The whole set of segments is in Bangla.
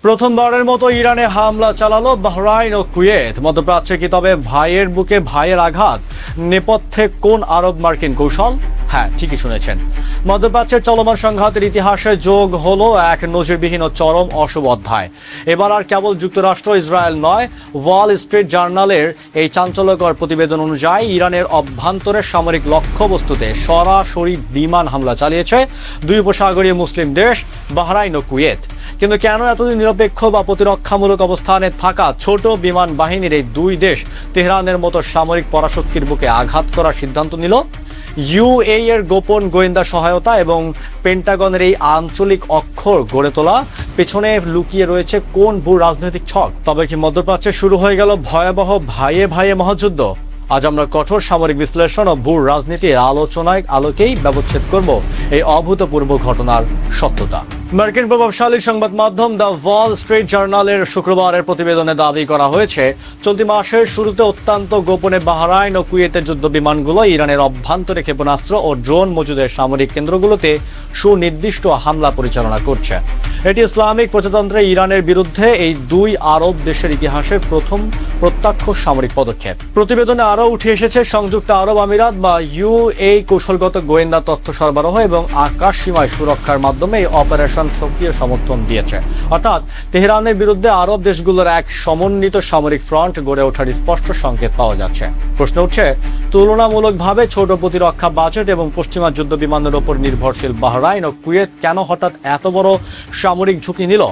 প্রথমবারের মতো ইরানে হামলা চালালো বাহরাইন ও কুয়েত। মধ্যপ্রাচ্যে কি তবে ভাইয়ের বুকে ভাইয়ের আঘাত? নেপথ্যে কোন আরব মার্কিন কৌশল? হ্যাঁ, ঠিকই শুনেছেন। মধ্যপ্রাচ্যের চলমান সংঘাতের ইতিহাসে যোগ হলো এক নজিরবিহীন ও চরম অশুভ অধ্যায়। এবার আর কেবল যুক্তরাষ্ট্র ইসরায়েল নয়, ওয়াল স্ট্রিট জার্নালের এই চাঞ্চল্যকর প্রতিবেদন অনুযায়ী ইরানের অভ্যন্তরে সামরিক লক্ষ্যবস্তুতে সরাসরি বিমান হামলা চালিয়েছে দুই উপসাগরীয় মুসলিম দেশ বাহরাইন ও কুয়েত। কিন্তু কেন এতদিন নিরপেক্ষ বা প্রতিরক্ষামূলক অবস্থানে থাকা ছোট বিমান বাহিনীর এই দুই দেশ তেহরানের মতো সামরিক পরাশক্তির বুকে আঘাত করার সিদ্ধান্ত নিল? ইউএই এর গোপন গোয়েন্দা সহায়তা এবং পেন্টাগনের এই আঞ্চলিক অক্ষর গড়ে তোলা পেছনে লুকিয়ে রয়েছে কোন ভূ রাজনৈতিক ছক? তবে কি মধ্যপ্রাচ্যে শুরু হয়ে গেল ভয়াবহ ভাইয়ে ভাইয়ে মহাযুদ্ধ? আজ আমরা কঠোর সামরিক বিশ্লেষণ ও ভূ রাজনীতির আলোকেই ব্যবচ্ছেদ করব এই অভূতপূর্ব ঘটনার সত্যতা। মার্কিন প্রভাবশালী সংবাদ মাধ্যম দ্য ওয়াল স্ট্রিট জার্নালের শুক্রবারের প্রতিবেদনে দাবি করা হয়েছে, চলতি মাসের শুরুতে অত্যন্ত গোপনে বাহরাইন ও কুয়েতের যুদ্ধ বিমানগুলো ইরানের অভ্যন্তরে ক্ষেপণাস্ত্র ও ড্রোন মজুদের সামরিক কেন্দ্রগুলোতে সুনির্দিষ্ট হামলা পরিচালনা করছে। এটি ইসলামিক প্রজাতন্ত্রে ইরানের বিরুদ্ধে এই দুই আরব দেশের ইতিহাসের প্রথম প্রত্যক্ষ সামরিক পদক্ষেপ। প্রতিবেদনে আরও উঠে এসেছে, সংযুক্ত আরব আমিরাত বা ইউএই কৌশলগত গোয়েন্দা তথ্য সরবরাহ এবং আকাশ সীমায় সুরক্ষার মাধ্যমে এই অপারেশন সক্রিয় সমর্থন দিয়েছে। অর্থাৎ তেহরানের বিরুদ্ধে আরব দেশগুলোর এক সমন্বিত সামরিক ফ্রন্ট গড়ে ওঠার স্পষ্ট সংকেত পাওয়া যাচ্ছে। প্রশ্ন উঠছে, তুলনামূলকভাবে ছোট প্রতিরক্ষা বাজেট এবং পশ্চিমা যুদ্ধ বিমানের ওপর নির্ভরশীল বাহরাইন ও কুয়েত কেন হঠাৎ এত বড় সামরিক ঝুঁকি নিল?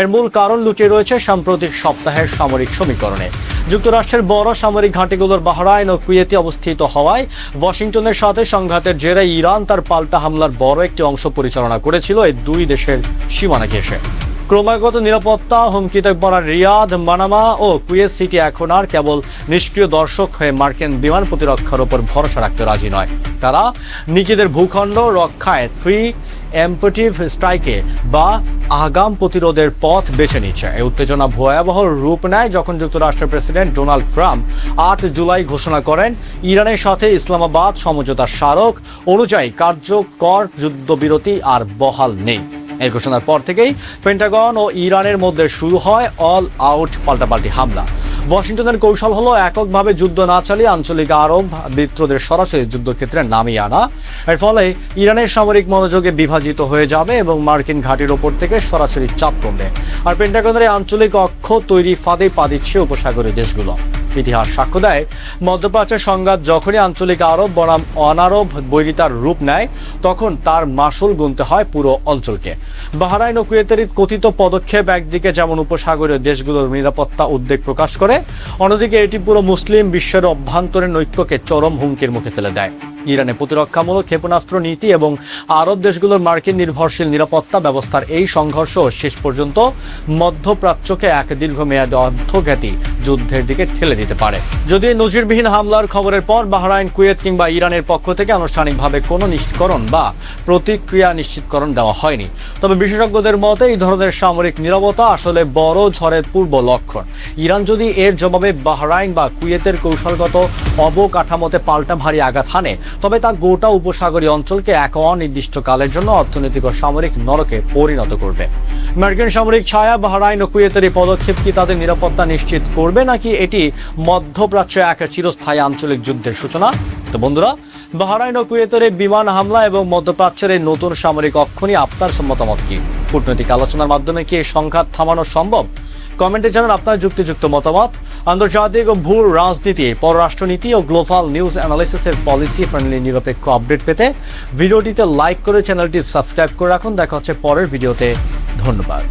এর মূল কারণ লুকিয়ে রয়েছে সাম্প্রতিক সপ্তাহের সামরিক সমীকরণে। যুক্তরাষ্ট্রের বড় সামরিক ঘাঁটিগুলোর বাহরাইন ও কুয়েতে অবস্থিত হওয়ায় ওয়াশিংটনের সাথে সংঘাতের জেরে ইরান তার পাল্টা হামলার বড় একটি অংশ পরিচালনা করেছিল এই দুই দেশের সীমানা ঘেঁষে। ক্রমাগত নিরাপত্তা হুমকিতে পড়া রিয়াদ, মানামা ও কুয়েত সিটি এখন আর কেবল নিষ্ক্রিয় দর্শক হয়ে মার্কিন বিমান প্রতিরক্ষার উপর ভরসা রাখতে রাজি নয়। তারা নিজেদের ভূখণ্ড রক্ষায় এম্পটিভ স্ট্রাইকে বা আগাম প্রতিরোধের পথ বেছে নিচ্ছে। এই উত্তেজনা ভয়াবহ রূপ নেয় যখন যুক্তরাষ্ট্রের প্রেসিডেন্ট ডোনাল্ড ট্রাম্প 8 জুলাই ঘোষণা করেন ইরানের সাথে ইসলামাবাদ সমঝোতার স্মারক অনুযায়ী কার্যকর যুদ্ধবিরতি আর বহাল নেই। এই ঘোষণার পর থেকেই পেন্টাগন ও ইরানের মধ্যে শুরু হয় অল আউট পাল্টাপাল্টি হামলা। ওয়াশিংটনের কৌশল হলো এককভাবে যুদ্ধ না চালিয়ে আঞ্চলিক আরব মিত্রদের সরাসরি যুদ্ধক্ষেত্রে নামিয়ে আনা। এর ফলে ইরানের সামরিক মনোযোগে বিভাজিত হয়ে যাবে এবং মার্কিন ঘাঁটির ওপর থেকে সরাসরি চাপ কমবে। আর পেন্টাগনের আঞ্চলিক অক্ষ তৈরি ফাঁদে পা দিচ্ছে উপসাগরীয় দেশগুলো। ইতিহাস সাক্ষ্য দেয়, মধ্যপ্রাচ্যের সংঘাত যখনই আঞ্চলিক আরব বনাম অনারব বৈরিতার রূপ নেয় তখন তার মাসুল গুনতে হয় পুরো অঞ্চলকে। বাহরাইন ও কুয়েতের কথিত পদক্ষেপ একদিকে যেমন উপসাগরীয় দেশগুলোর নিরাপত্তা উদ্বেগ প্রকাশ করে, অন্যদিকে এটি পুরো মুসলিম বিশ্বের অভ্যন্তরীণ ঐক্যকে চরম হুমকির মুখে ফেলে দেয়। ইরানের প্রতিরক্ষামূলক ক্ষেপণাস্ত্র নীতি এবং আরব দেশগুলোর মার্কিন নির্ভরশীল নিরাপত্তা ব্যবস্থার এই সংঘর্ষ শেষ পর্যন্ত মধ্যপ্রাচ্যকে এক দীর্ঘমেয়াদী অর্ধঘাতী যুদ্ধের দিকে ঠেলে দিতে পারে। যদি নজিরবিহীন হামলার খবরের পর বাহরাইন, কুয়েত কিংবা ইরানের পক্ষ থেকে আনুষ্ঠানিকভাবে কোনো নিশ্চিতকরণ বা প্রতিক্রিয়া নিশ্চিতকরণ দেওয়া হয়নি, তবে বিশেষজ্ঞদের মতে এই ধরনের সামরিক নীরবতা আসলে বড় ঝড়ের পূর্ব লক্ষণ। ইরান যদি এর জবাবে বাহরাইন বা কুয়েতের কৌশলগত অবকাঠামোতে পাল্টা ভারী আঘাত হানে, তবে তা গোটা উপসাগরীয় অঞ্চলকে এক অনির্দিষ্টকালের জন্য অর্থনৈতিক ও সামরিক নরকে পরিণত করবে। মার্কিন সামরিক ছায়া বাহরাইন ও কুয়েতের এই পদক্ষেপ কি তাদের নিরাপত্তা নিশ্চিত করবে, নাকি এটি মধ্যপ্রাচ্যে এক চিরস্থায়ী আঞ্চলিক যুদ্ধের সূচনা? তো বন্ধুরা, বাহরাইন ও কুয়েতের এই বিমান হামলা এবং মধ্যপ্রাচ্যের এই নতুন সামরিক অক্ষ নিয়ে আপনার মতামত কি? কূটনৈতিক আলোচনার মাধ্যমে কি এই সংঘাত থামানো সম্ভব? কমেন্টে জানান আপনার যুক্তিযুক্ত মতামত। আন্তর্জাতিক ও ভূ রাজনীতি, পররাষ্ট্রনীতি ও গ্লোবাল নিউজ অ্যানালাইসিসের পলিসি ফ্রেন্ডলি নিরপেক্ষ আপডেট পেতে ভিডিওটিতে লাইক করে চ্যানেলটি সাবস্ক্রাইব করে রাখুন। দেখা হচ্ছে পরের ভিডিওতে। ধন্যবাদ।